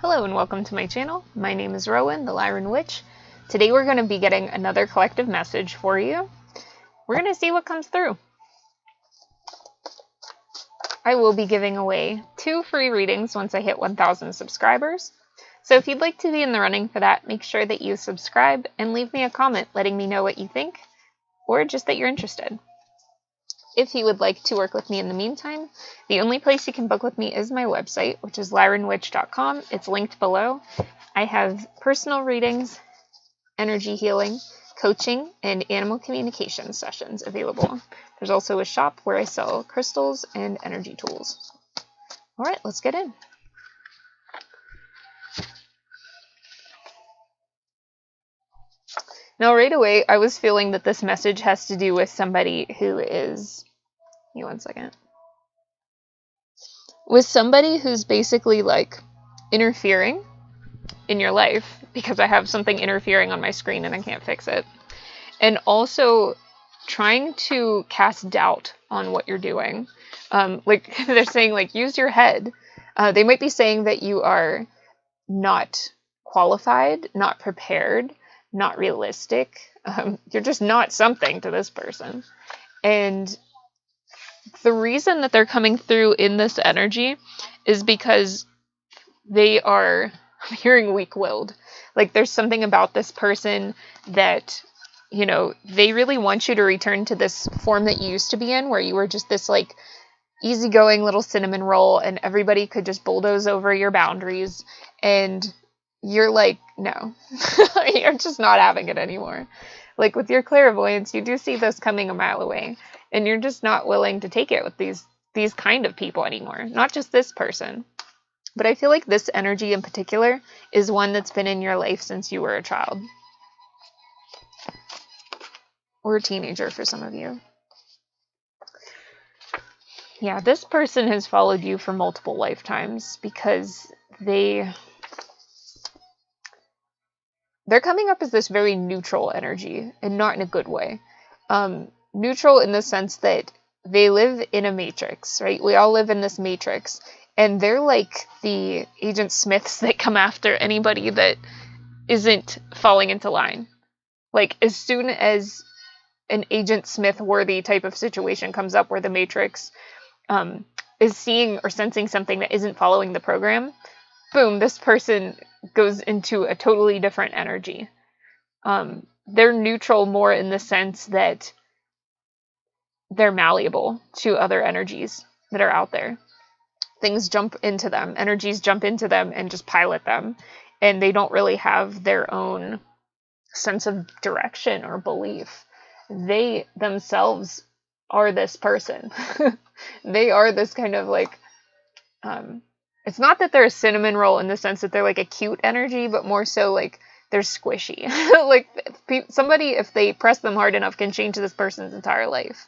Hello and welcome to my channel. My name is Rowan, the Lyranwitch. Today we're going to be getting another collective message for you. We're going to see what comes through. I will be giving away 2 free readings once I hit 1,000 subscribers. So if you'd like to be in the running for that, make sure that you subscribe and leave me a comment letting me know what you think, or just that you're interested. If you would like to work with me in the meantime, the only place you can book with me is my website, which is lyranwitch.com. It's linked below. I have personal readings, energy healing, coaching, and animal communication sessions available. There's also a shop where I sell crystals and energy tools. All right, let's get in. Now, right away, I was feeling that this message has to do with somebody who is... Give me one second. With somebody who's basically, like, interfering in your life, because I have something interfering on my screen and I can't fix it. And also trying to cast doubt on what you're doing. Like, they're saying, like, use your head. They might be saying that you are not qualified, not prepared, not realistic. You're just not something to this person. And the reason that they're coming through in this energy is because they are, I'm hearing weak-willed. Like, there's something about this person that, you know, they really want you to return to this form that you used to be in, where you were just this, like, easygoing little cinnamon roll and everybody could just bulldoze over your boundaries. And you're like, no, you're just not having it anymore. Like, with your clairvoyance, you do see this coming a mile away, and you're just not willing to take it with these kind of people anymore. Not just this person. But I feel like this energy in particular is one that's been in your life since you were a child. Or a teenager for some of you. Yeah, this person has followed you for multiple lifetimes because they're coming up as this very neutral energy, and not in a good way. Neutral in the sense that they live in a matrix, right? We all live in this matrix. And they're like the Agent Smiths that come after anybody that isn't falling into line. Like, as soon as an Agent Smith-worthy type of situation comes up where the Matrix is seeing or sensing something that isn't following the program, boom, this person goes into a totally different energy. They're neutral more in the sense that they're malleable to other energies that are out there. Things jump into them, energies jump into them and just pilot them. And they don't really have their own sense of direction or belief. They themselves are this person. They are this kind of like, it's not that they're a cinnamon roll in the sense that they're like a cute energy, but more so like they're squishy. Like somebody, if they press them hard enough, can change this person's entire life.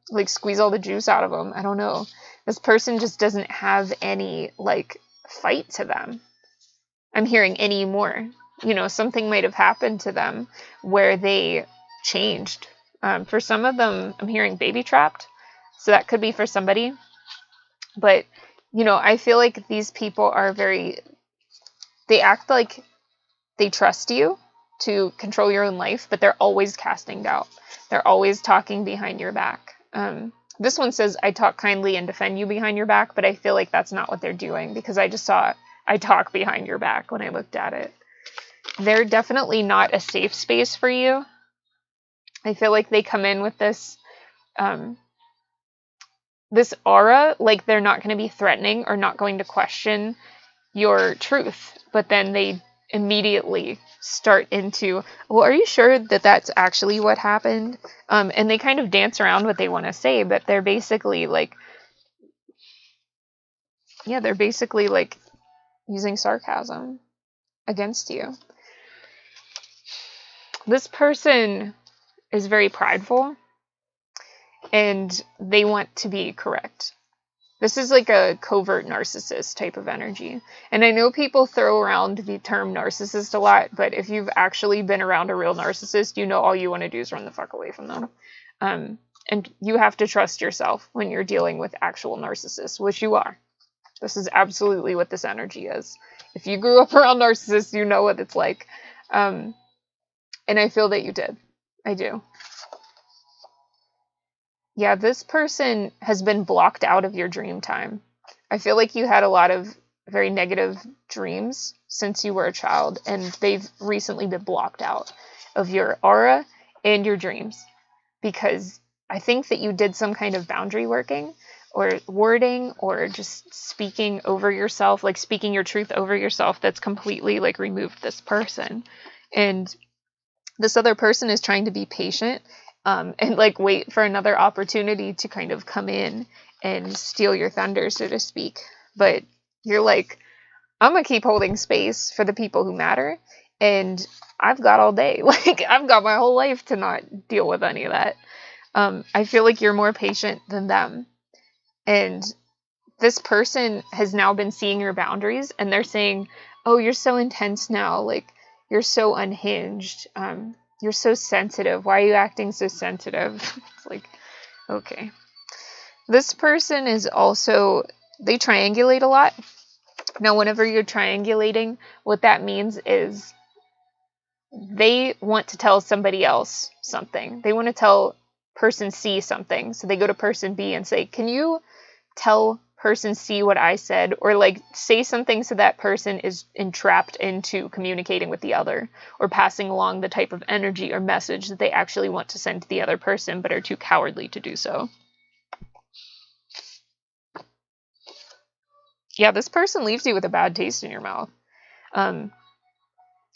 Like squeeze all the juice out of them. I don't know. This person just doesn't have any, like, fight to them. I'm hearing anymore. You know, something might have happened to them where they changed. For some of them, I'm hearing baby trapped. So that could be for somebody. But, you know, I feel like these people are they act like they trust you to control your own life, but they're always casting doubt. They're always talking behind your back. This one says, I talk kindly and defend you behind your back, but I feel like that's not what they're doing, because I just saw I talk behind your back when I looked at it. They're definitely not a safe space for you. I feel like they come in with this this aura, like they're not going to be threatening or not going to question your truth, but then they immediately start into, well, are you sure that that's actually what happened? And they kind of dance around what they want to say, but they're basically like, yeah, they're basically like using sarcasm against you. This person is very prideful and they want to be correct. This is like a covert narcissist type of energy. And I know people throw around the term narcissist a lot, but if you've actually been around a real narcissist, you know all you want to do is run the fuck away from them. And you have to trust yourself when you're dealing with actual narcissists, which you are. This is absolutely what this energy is. If you grew up around narcissists, you know what it's like. And I feel that you did. I do. Yeah, this person has been blocked out of your dream time. I feel like you had a lot of very negative dreams since you were a child, and they've recently been blocked out of your aura and your dreams, because I think that you did some kind of boundary working or wording or just speaking over yourself, like speaking your truth over yourself, that's completely like removed this person. And this other person is trying to be patient, and like wait for another opportunity to kind of come in and steal your thunder, so to speak. But you're like, I'm gonna keep holding space for the people who matter, and I've got all day. Like, I've got my whole life to not deal with any of that. I feel like you're more patient than them. And this person has now been seeing your boundaries, and they're saying, oh, you're so intense now. Like, you're so unhinged. You're so sensitive. Why are you acting so sensitive? It's like, okay. This person is also, they triangulate a lot. Now, whenever you're triangulating, what that means is they want to tell somebody else something. They want to tell person C something. So they go to person B and say, can you tell person C what I said? Or like say something so that person is entrapped into communicating with the other, or passing along the type of energy or message that they actually want to send to the other person, but are too cowardly to do so. Yeah, this person leaves you with a bad taste in your mouth.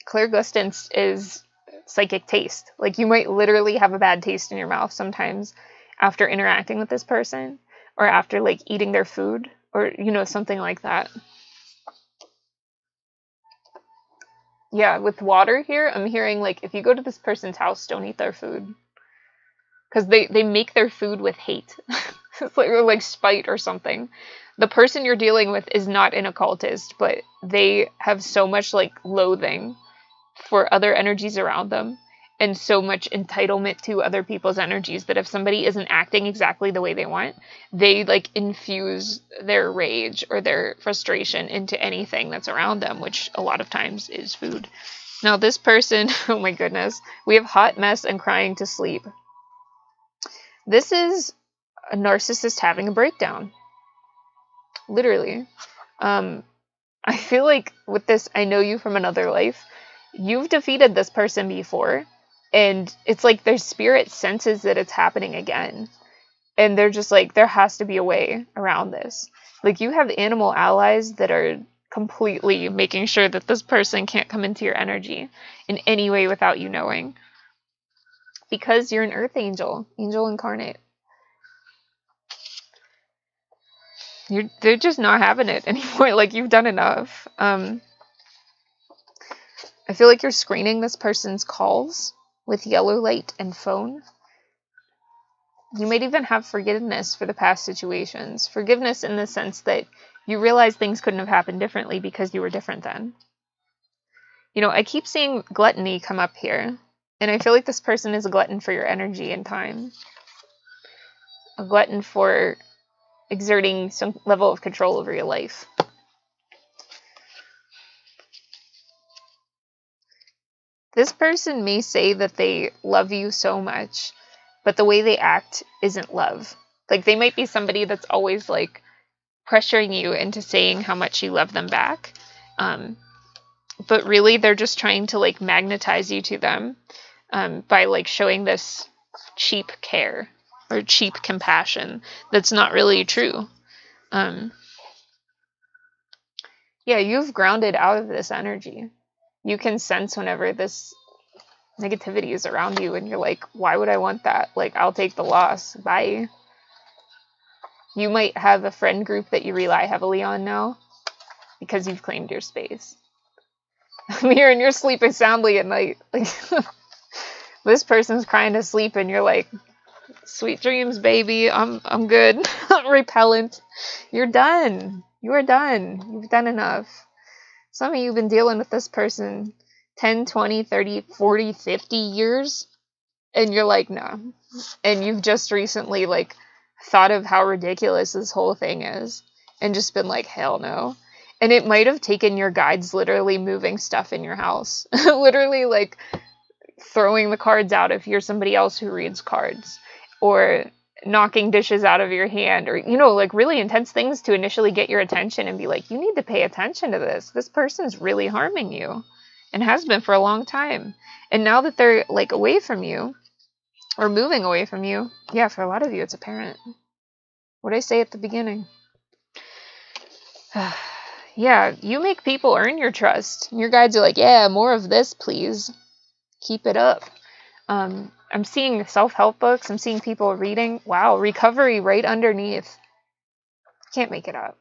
Clairgustance is psychic taste. Like, you might literally have a bad taste in your mouth sometimes after interacting with this person, or after like eating their food, or something like that. Yeah, with water here, I'm hearing like, if you go to this person's house, don't eat their food, because they make their food with hate. It's like spite or something. The person you're dealing with is not an occultist, but they have so much like loathing for other energies around them, and so much entitlement to other people's energies, that if somebody isn't acting exactly the way they want, they like infuse their rage or their frustration into anything that's around them, which a lot of times is food. Now this person, oh my goodness, we have hot mess and crying to sleep. This is a narcissist having a breakdown. Literally. I feel like with this, I know you from another life. You've defeated this person before, and it's like their spirit senses that it's happening again. And they're just like, there has to be a way around this. Like, you have animal allies that are completely making sure that this person can't come into your energy in any way without you knowing. Because you're an earth angel incarnate. They're just not having it anymore. Like, you've done enough. I feel like you're screening this person's calls with yellow light and phone. You might even have forgiveness for the past situations. Forgiveness in the sense that you realize things couldn't have happened differently because you were different then. I keep seeing gluttony come up here. And I feel like this person is a glutton for your energy and time. A glutton for exerting some level of control over your life. This person may say that they love you so much, but the way they act isn't love. Like, they might be somebody that's always like pressuring you into saying how much you love them back. But really they're just trying to like magnetize you to them, by like showing this cheap care or cheap compassion that's not really true. Yeah, you've grounded out of this energy. You can sense whenever this negativity is around you, and you're like, why would I want that? Like, I'll take the loss. Bye. You might have a friend group that you rely heavily on now because you've claimed your space. I'm here and you're sleeping soundly at night. Like, this person's crying to sleep and you're like, sweet dreams, baby. I'm good. Repellent. You're done. You are done. You've done enough. Some of you have been dealing with this person 10, 20, 30, 40, 50 years. And you're like, no. And you've just recently like thought of how ridiculous this whole thing is. and just been like, hell no. And it might have taken your guides literally moving stuff in your house. Literally like throwing the cards out if you're somebody else who reads cards, or knocking dishes out of your hand, or, like really intense things to initially get your attention and be like, you need to pay attention to this. This person's really harming you and has been for a long time. And now that they're like away from you or moving away from you, yeah, for a lot of you, it's apparent. What did I say at the beginning? Yeah, you make people earn your trust. Your guides are like, yeah, more of this, please. Keep it up. I'm seeing self-help books. I'm seeing people reading. Wow, recovery right underneath. Can't make it up.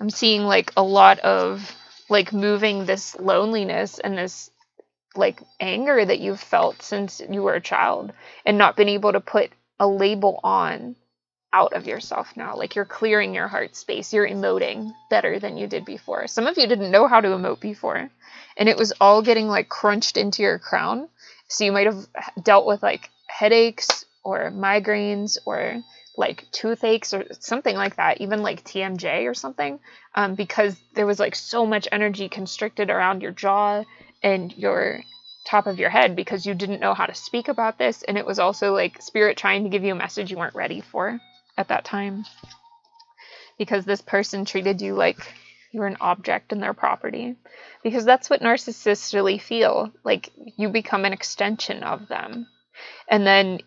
I'm seeing like a lot of like moving this loneliness and this like anger that you've felt since you were a child and not been able to put a label on out of yourself now. Like you're clearing your heart space. You're emoting better than you did before. Some of you didn't know how to emote before, and it was all getting like crunched into your crown. So you might have dealt with like headaches or migraines or like toothaches or something like that, even like TMJ or something, because there was like so much energy constricted around your jaw and your top of your head because you didn't know how to speak about this. And it was also like spirit trying to give you a message you weren't ready for at that time, because this person treated you like you were an object in their property, because that's what narcissists really feel like. You become an extension of them, and then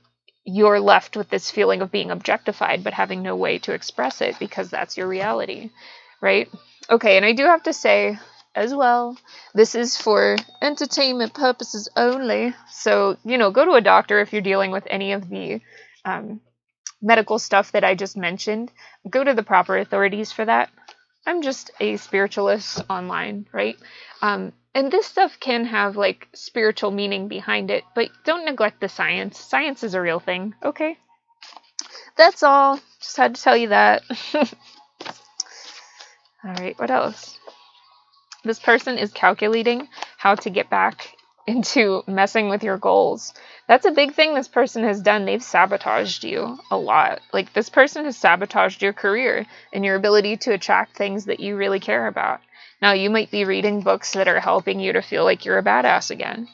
you're left with this feeling of being objectified but having no way to express it because that's your reality, right? Okay, and I do have to say as well, this is for entertainment purposes only, so go to a doctor if you're dealing with any of the medical stuff that I just mentioned. Go to the proper authorities for that. I'm just a spiritualist online, right? And this stuff can have like spiritual meaning behind it, but don't neglect the science. Science is a real thing, okay? That's all. Just had to tell you that. All right, what else? This person is calculating how to get back into messing with your goals. That's a big thing this person has done. They've sabotaged you a lot. Like, this person has sabotaged your career and your ability to attract things that you really care about. Now, you might be reading books that are helping you to feel like you're a badass again.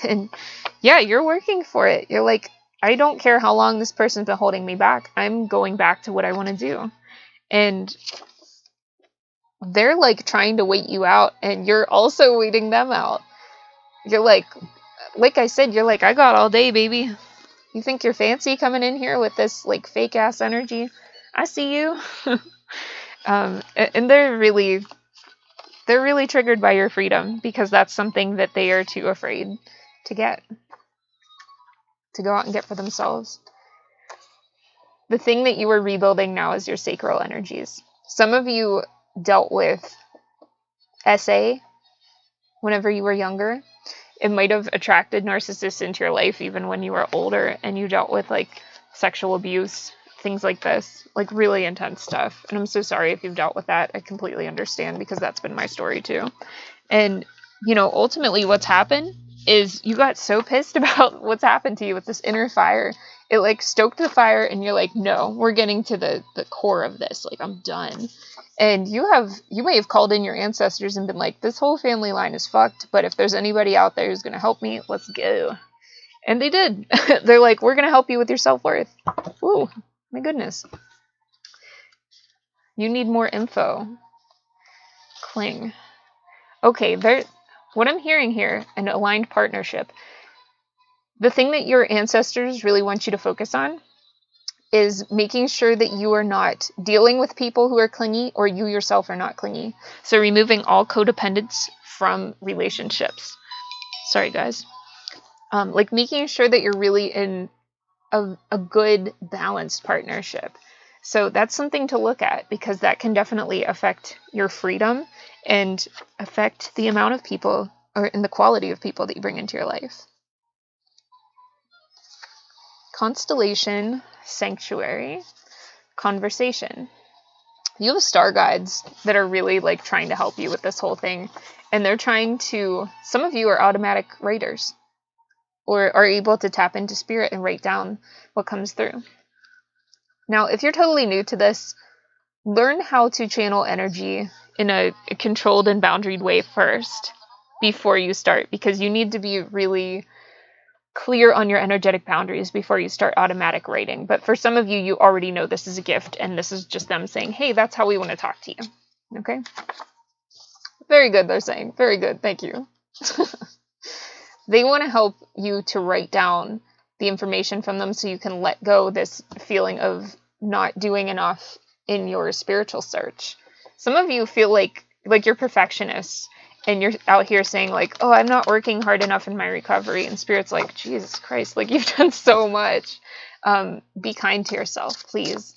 And yeah, you're working for it. You're like, I don't care how long this person's been holding me back. I'm going back to what I want to do. And they're like trying to wait you out, and you're also waiting them out. You're like I said, you're like, I got all day, baby. You think you're fancy coming in here with this like fake ass energy? I see you. And they're really triggered by your freedom, because that's something that they are too afraid to go out and get for themselves. The thing that you are rebuilding now is your sacral energies. Some of you dealt with SA whenever you were younger. It might have attracted narcissists into your life even when you were older, and you dealt with like sexual abuse, things like this, like really intense stuff. And I'm so sorry if you've dealt with that. I completely understand, because that's been my story too. And ultimately what's happened is you got so pissed about what's happened to you with this inner fire. It like stoked the fire, and you're like, no, we're getting to the core of this. Like, I'm done. And you may have called in your ancestors and been like, this whole family line is fucked, but if there's anybody out there who's going to help me, let's go. And they did. They're like, we're going to help you with your self-worth. Ooh, my goodness. You need more info. Cling. Okay, what I'm hearing here, an aligned partnership. The thing that your ancestors really want you to focus on is making sure that you are not dealing with people who are clingy, or you yourself are not clingy. So removing all codependence from relationships. Sorry, guys. Like making sure that you're really in a good, balanced partnership. So that's something to look at, because that can definitely affect your freedom and affect the amount of people, or in the quality of people that you bring into your life. Constellation, sanctuary, conversation. You have star guides that are really like trying to help you with this whole thing. And they're trying to, some of you are automatic writers, or are able to tap into spirit and write down what comes through. Now, if you're totally new to this, learn how to channel energy in a controlled and boundaried way first before you start, because you need to be really clear on your energetic boundaries before you start automatic writing. But for some of you, you already know this is a gift, and this is just them saying, hey, that's how we want to talk to you. Okay? Very good, they're saying. Very good. Thank you. They want to help you to write down the information from them so you can let go this feeling of not doing enough in your spiritual search. Some of you feel like you're perfectionists and you're out here saying like, oh, I'm not working hard enough in my recovery. And Spirit's like, Jesus Christ, like you've done so much. Be kind to yourself, please.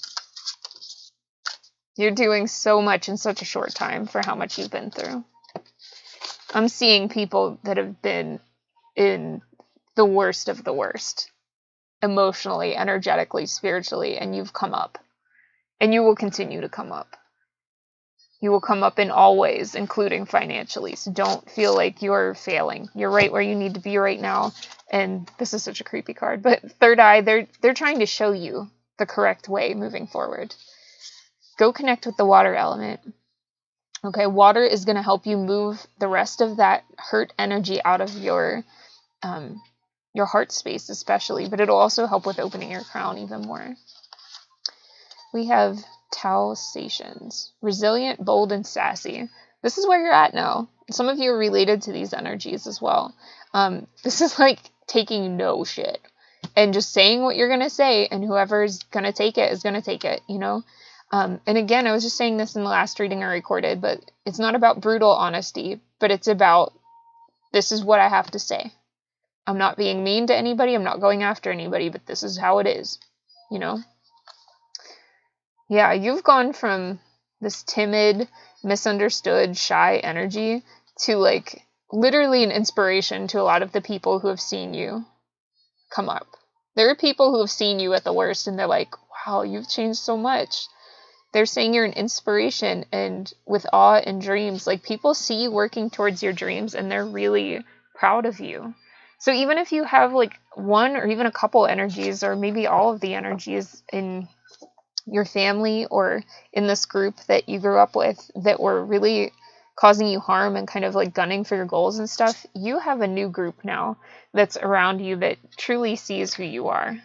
You're doing so much in such a short time for how much you've been through. I'm seeing people that have been in the worst of the worst, emotionally, energetically, spiritually, and you've come up. And you will continue to come up. You will come up in all ways, including financially. So don't feel like you're failing. You're right where you need to be right now. And this is such a creepy card. But third eye, they're trying to show you the correct way moving forward. Go connect with the water element. Okay, water is going to help you move the rest of that hurt energy out of your heart space especially. But it'll also help with opening your crown even more. We have Tau Stations. Resilient, bold, and sassy. This is where you're at now. Some of you are related to these energies as well. This is like taking no shit and just saying what you're going to say, and whoever's going to take it is going to take it, you know? And again, I was just saying this in the last reading I recorded, but it's not about brutal honesty, but it's about, this is what I have to say. I'm not being mean to anybody. I'm not going after anybody, but this is how it is, you know? Yeah, you've gone from this timid, misunderstood, shy energy to like literally an inspiration to a lot of the people who have seen you come up. There are people who have seen you at the worst and they're like, wow, you've changed so much. They're saying you're an inspiration, and with awe and dreams, like people see you working towards your dreams and they're really proud of you. So even if you have like one or even a couple energies, or maybe all of the energies in your family or in this group that you grew up with that were really causing you harm and kind of like gunning for your goals and stuff, you have a new group now that's around you that truly sees who you are.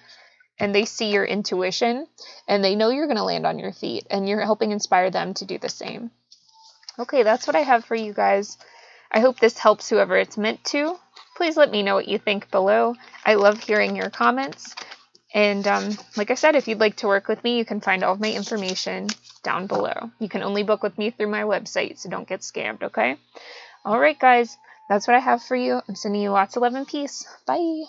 And they see your intuition and they know you're going to land on your feet, and you're helping inspire them to do the same. Okay, that's what I have for you guys. I hope this helps whoever it's meant to. Please let me know what you think below. I love hearing your comments. And like I said, if you'd like to work with me, you can find all of my information down below. You can only book with me through my website, so don't get scammed, okay? All right, guys, that's what I have for you. I'm sending you lots of love and peace. Bye.